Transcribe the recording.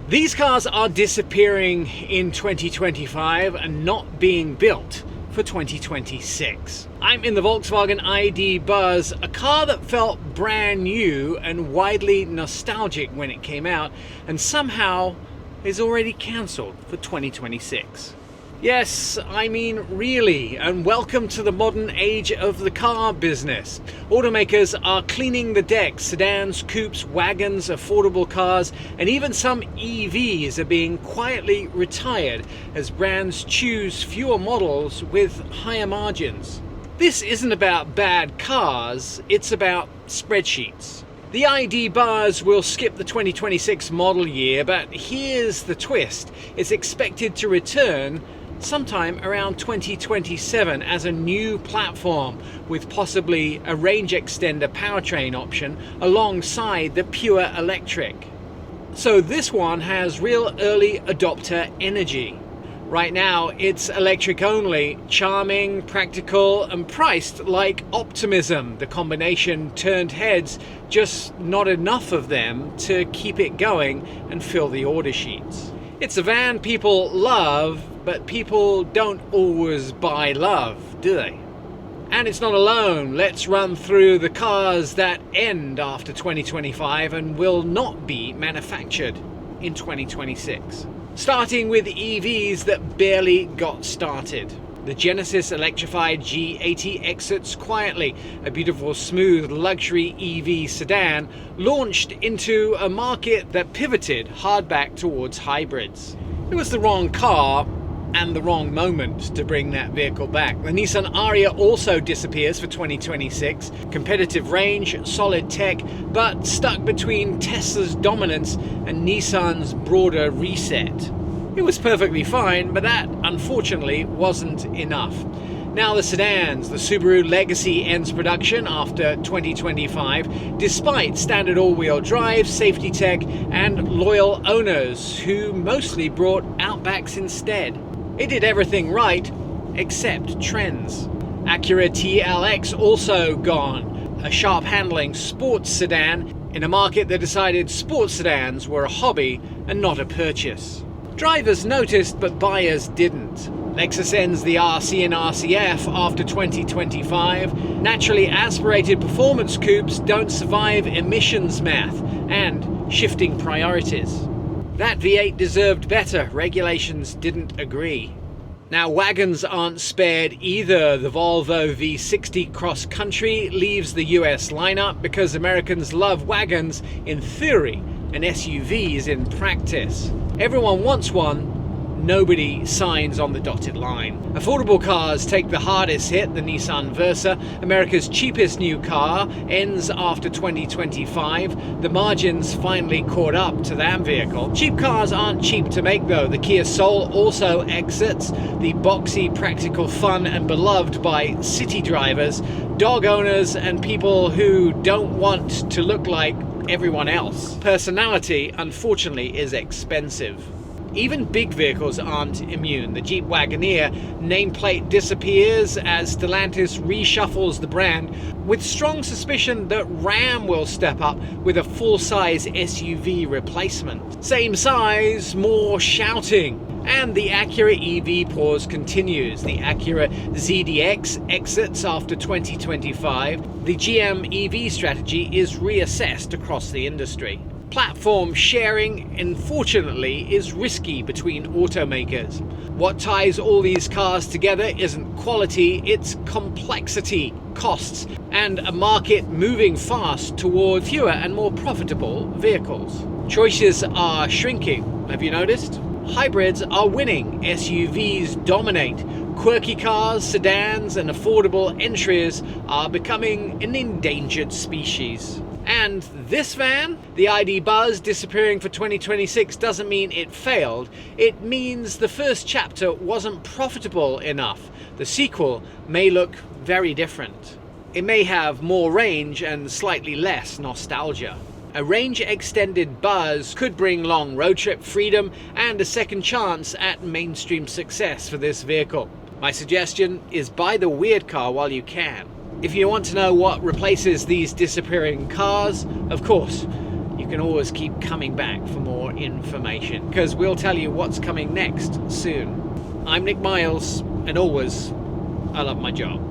These cars are disappearing in 2025 and not being built for 2026. I'm in the Volkswagen ID Buzz, a car that felt brand new and widely nostalgic when it came out, and somehow is already cancelled for 2026. Yes, I mean really, and welcome to the modern age of the car business. Automakers are cleaning the decks. Sedans, coupes, wagons, affordable cars, and even some EVs are being quietly retired as brands choose fewer models with higher margins. This isn't about bad cars, it's about spreadsheets. The ID Buzz will skip the 2026 model year, but here's the twist. It's expected to return sometime around 2027 as a new platform with possibly a range extender powertrain option alongside the pure electric. So this one has real early adopter energy. Right now it's electric only, charming, practical and priced like optimism. The combination turned heads, just not enough of them to keep it going and fill the order sheets. It's a van people love, but people don't always buy love, do they? And it's not alone. Let's run through the cars that end after 2025 and will not be manufactured in 2026. Starting with EVs that barely got started. The Genesis Electrified G80 exits quietly. A beautiful, smooth, luxury EV sedan launched into a market that pivoted hard back towards hybrids. It was the wrong car and the wrong moment to bring that vehicle back. The Nissan Ariya also disappears for 2026. Competitive range, solid tech, but stuck between Tesla's dominance and Nissan's broader reset. It was perfectly fine, but that unfortunately wasn't enough. Now the sedans, the Subaru Legacy ends production after 2025, despite standard all-wheel drive, safety tech, and loyal owners who mostly brought Outbacks instead. It did everything right, except trends. Acura TLX also gone, a sharp-handling sports sedan in a market that decided sports sedans were a hobby and not a purchase. Drivers noticed, but buyers didn't. Lexus ends the RC and RC F after 2025. Naturally aspirated performance coupes don't survive emissions math and shifting priorities. That V8 deserved better. Regulations didn't agree. Now wagons aren't spared either. The Volvo V60 Cross Country leaves the US lineup because Americans love wagons in theory and SUVs in practice. Everyone wants one, nobody signs on the dotted line. Affordable cars take the hardest hit. The Nissan Versa, America's cheapest new car, ends after 2025. The margins finally caught up to that vehicle. Cheap cars aren't cheap to make though. The Kia Soul also exits. The boxy, practical fun and beloved by city drivers, dog owners and people who don't want to look like everyone else. Personality, unfortunately, is expensive. Even big vehicles aren't immune. The Jeep Wagoneer nameplate disappears as Stellantis reshuffles the brand, with strong suspicion that Ram will step up with a full-size SUV replacement. Same size, more shouting. And the Acura EV pause continues. The Acura ZDX exits after 2025. The GM EV strategy is reassessed across the industry. Platform sharing, unfortunately, is risky between automakers. What ties all these cars together isn't quality, it's complexity, costs, and a market moving fast toward fewer and more profitable vehicles. Choices are shrinking, have you noticed? Hybrids are winning, SUVs dominate. Quirky cars, sedans, and affordable entries are becoming an endangered species. And this van, the ID Buzz, disappearing for 2026 doesn't mean it failed. It means the first chapter wasn't profitable enough. The sequel may look very different. It may have more range and slightly less nostalgia. A range-extended Buzz could bring long road trip freedom and a second chance at mainstream success for this vehicle. My suggestion is buy the weird car while you can. If you want to know what replaces these disappearing cars, of course, you can always keep coming back for more information, because we'll tell you what's coming next soon. I'm Nick Miles, and always, I love my job.